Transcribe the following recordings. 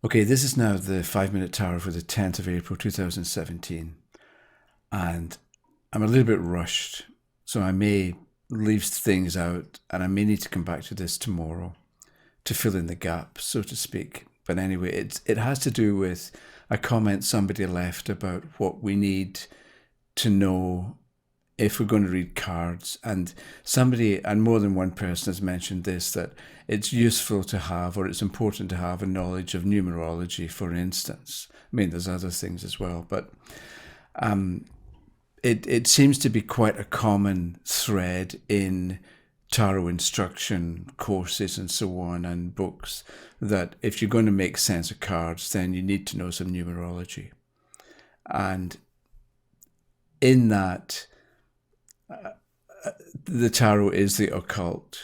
Okay, this is now the 5 Minute Tarot for the 10th of April 2017. And I'm a little bit rushed, so I may leave things out and I may need to come back to this tomorrow to fill in the gap, so to speak. But anyway, it has to do with a comment somebody left about what we need to know if we're going to read cards. And somebody, and more than one person has mentioned this, that it's useful to have, or it's important to have, a knowledge of numerology, for instance. I mean, there's other things as well, but it seems to be quite a common thread in tarot instruction courses and so on, and books, that if you're going to make sense of cards, then you need to know some numerology. And in that, the tarot is the occult,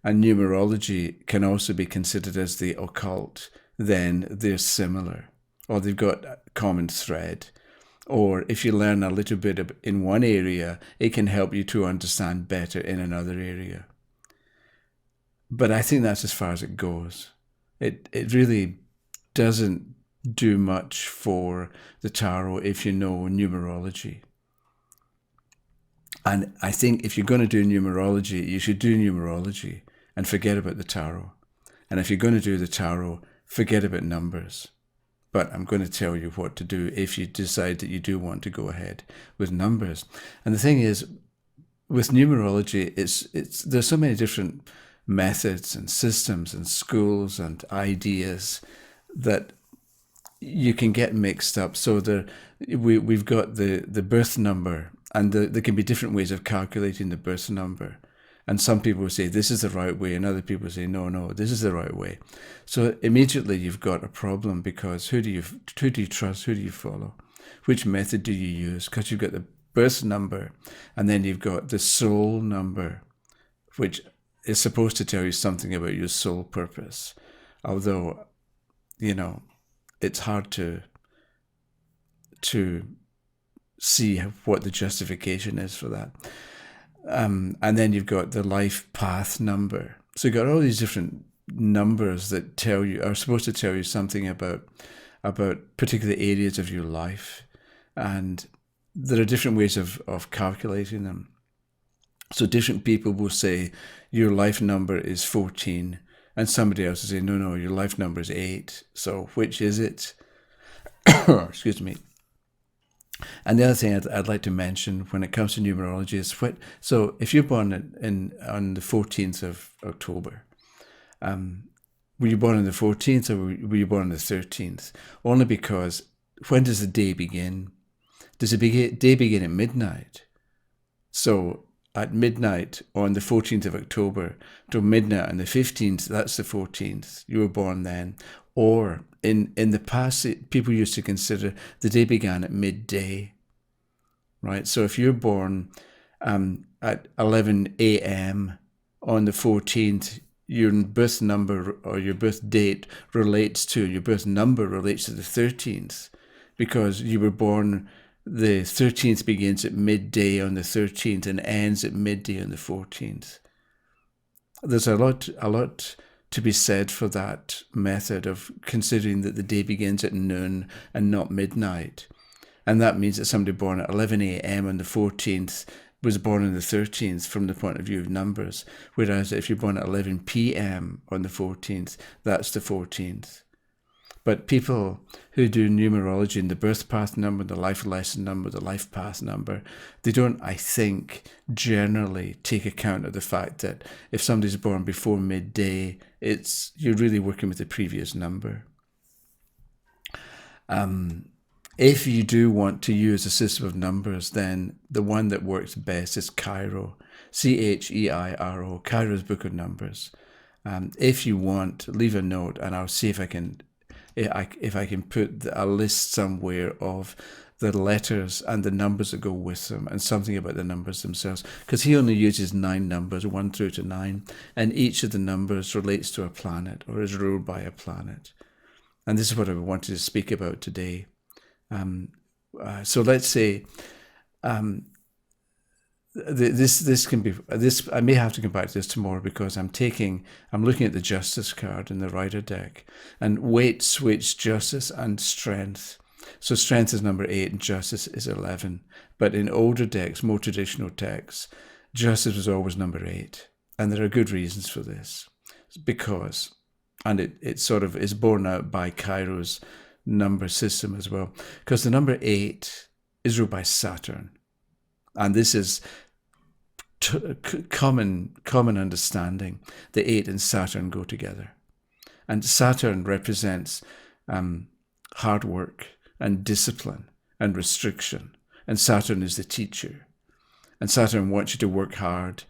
and numerology can also be considered as the occult. Then they're similar, or they've got a common thread. Or if you learn a little bit in one area, it can help you to understand better in another area. But I think that's as far as it goes. It really doesn't do much for the tarot if you know numerology. And I think if you're going to do numerology, you should do numerology and forget about the tarot. And if you're going to do the tarot, forget about numbers. But I'm going to tell you what to do if you decide that you do want to go ahead with numbers. And the thing is, with numerology, there's so many different methods and systems and schools and ideas that you can get mixed up. So we've got the birth number, and there can be different ways of calculating the birth number. And some people say this is the right way, and other people say no, this is the right way. So immediately you've got a problem, because who do you trust? Who do you follow? Which method do you use? Because you've got the birth number, and then you've got the soul number, which is supposed to tell you something about your soul purpose. Although, it's hard to see what the justification is for that. And then you've got the life path number. So you've got all these different numbers that are supposed to tell you something about particular areas of your life. And there are different ways of calculating them. So different people will say your life number is 14, and somebody else will say, no, your life number is 8. So which is it? Excuse me. And the other thing I'd like to mention when it comes to numerology is so if you're born on the 14th of October, were you born on the 14th or were you born on the 13th? Only because when does the day begin? Does the day begin at midnight? So at midnight on the 14th of October till midnight on the 15th, that's the 14th. You were born then. Or in the past, people used to consider the day began at midday, right? So if you're born at 11 a.m. on the 14th, your birth number or your birth date your birth number relates to the 13th, because you were born, the 13th begins at midday on the 13th and ends at midday on the 14th. There's a lot to be said for that method of considering that the day begins at noon and not midnight. And that means that somebody born at 11 a.m. on the 14th was born on the 13th from the point of view of numbers. Whereas if you're born at 11 p.m. on the 14th, that's the 14th. But people who do numerology in the birth path number, the life lesson number, the life path number, they don't, I think, generally take account of the fact that if somebody's born before midday, you're really working with the previous number. If you do want to use a system of numbers, then the one that works best is Cairo, Cheiro, Cairo's Book of Numbers. If you want, leave a note and I'll see if I can put a list somewhere of the letters and the numbers that go with them, and something about the numbers themselves, because he only uses 9 numbers, 1 through to 9, and each of the numbers relates to a planet or is ruled by a planet. And this is what I wanted to speak about today. So let's say this can be this. I may have to come back to this tomorrow because I'm looking at the Justice card in the Rider deck, and weight switch Justice and Strength. So Strength is number 8 and Justice is 11. But in older decks, more traditional decks, Justice was always number 8, and there are good reasons for this, because, and it sort of is borne out by Cairo's number system as well, because the number 8 is ruled by Saturn. And this is common understanding. The 8 and Saturn go together. And Saturn represents hard work and discipline and restriction. And Saturn is the teacher. And Saturn wants you to work hard,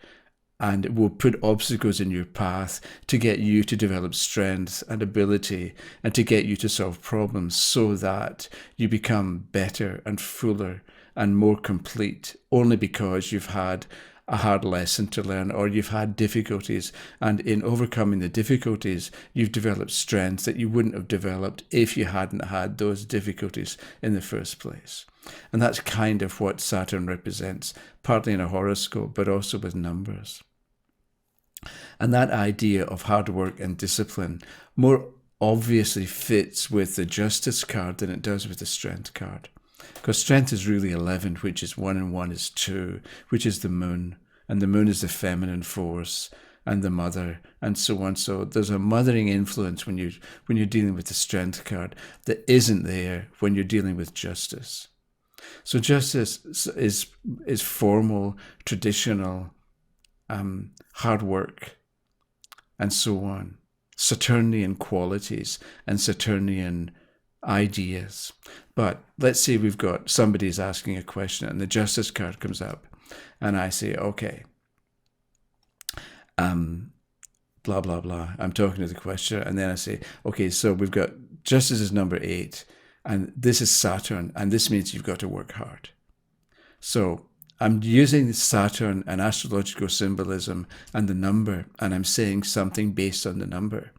and it will put obstacles in your path to get you to develop strength and ability and to get you to solve problems so that you become better and fuller and more complete, only because you've had a hard lesson to learn or you've had difficulties, and in overcoming the difficulties you've developed strengths that you wouldn't have developed if you hadn't had those difficulties in the first place. And that's kind of what Saturn represents, partly in a horoscope but also with numbers. And that idea of hard work and discipline more obviously fits with the Justice card than it does with the Strength card. Because Strength is really 11, which is 1 and 1 is 2, which is the moon. And the moon is the feminine force and the mother and so on. So there's a mothering influence when you're dealing with the Strength card that isn't there when you're dealing with Justice. So Justice is formal, traditional, hard work, and so on. Saturnian qualities and Saturnian ideas. But let's say we've got somebody's asking a question and the Justice card comes up, and I say, okay, blah blah blah. I'm talking to the questioner, and then I say, okay, so we've got Justice is number 8, and this is Saturn, and this means you've got to work hard. So I'm using Saturn and astrological symbolism and the number, and I'm saying something based on the number.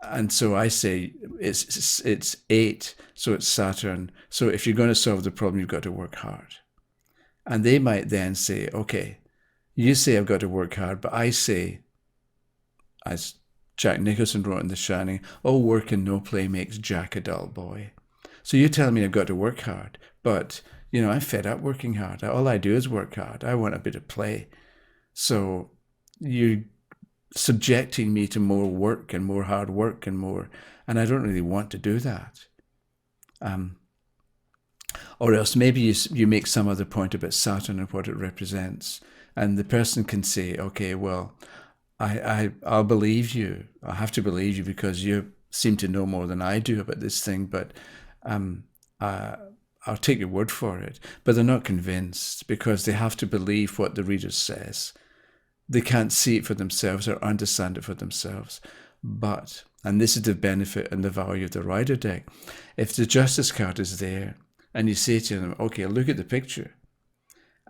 And so I say it's 8, so it's Saturn. So if you're going to solve the problem, you've got to work hard. And they might then say, okay, you say I've got to work hard, but I say, as Jack Nicholson wrote in The Shining, all work and no play makes Jack a dull boy. So you're telling me I've got to work hard, but I'm fed up working hard. All I do is work hard. I want a bit of play. So you're subjecting me to more work and more hard work and more, and I don't really want to do that. Or else maybe you make some other point about Saturn and what it represents, and the person can say, okay, well, I'll believe you. I have to believe you because you seem to know more than I do about this thing, but I'll take your word for it. But they're not convinced because they have to believe what the reader says. They can't see it for themselves or understand it for themselves. But, and this is the benefit and the value of the Rider deck, if the Justice card is there and you say to them, okay, look at the picture.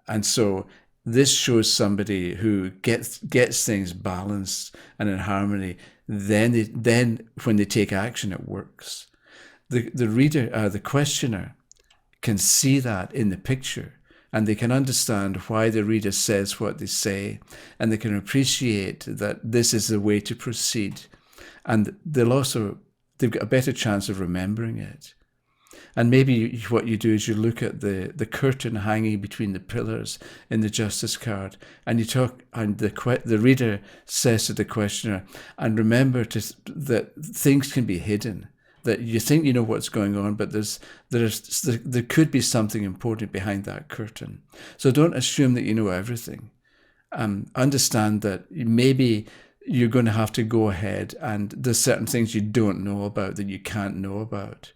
And so this shows somebody who gets things balanced and in harmony, then when they take action, it works. The reader, the questioner, can see that in the picture, and they can understand why the reader says what they say, and they can appreciate that this is the way to proceed, and they've got a better chance of remembering it. And maybe what you do is you look at the curtain hanging between the pillars in the Justice card, and you talk, and the reader says to the questioner, and remember that things can be hidden. That you think you know what's going on, but there could be something important behind that curtain. So don't assume that you know everything. Understand that maybe you're going to have to go ahead, and there's certain things you don't know about that you can't know about.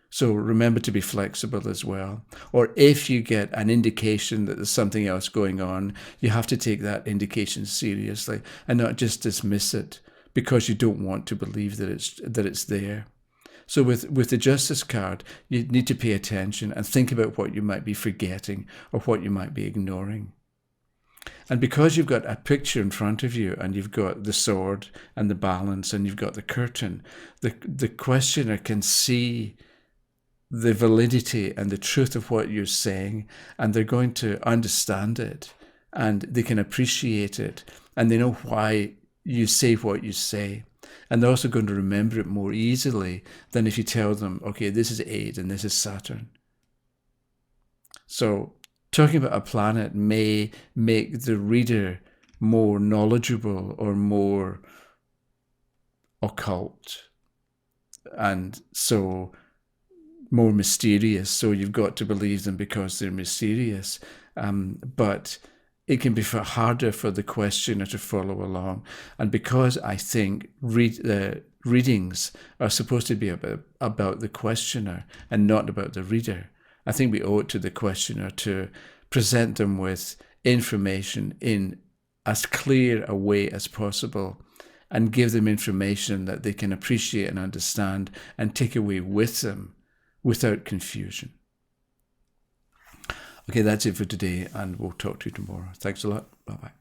So remember to be flexible as well. Or if you get an indication that there's something else going on, you have to take that indication seriously and not just dismiss it because you don't want to believe that it's there. So with the Justice card, you need to pay attention and think about what you might be forgetting or what you might be ignoring. And because you've got a picture in front of you and you've got the sword and the balance and you've got the curtain, the questioner can see the validity and the truth of what you're saying, and they're going to understand it and they can appreciate it, and they know why you say what you say. And they're also going to remember it more easily than if you tell them, okay, this is 8 and this is Saturn. So talking about a planet may make the reader more knowledgeable or more occult, and so more mysterious. So you've got to believe them because they're mysterious. But it can be harder for the questioner to follow along. And because I think readings are supposed to be about the questioner and not about the reader, I think we owe it to the questioner to present them with information in as clear a way as possible, and give them information that they can appreciate and understand and take away with them without confusion. Okay, that's it for today, and we'll talk to you tomorrow. Thanks a lot. Bye-bye.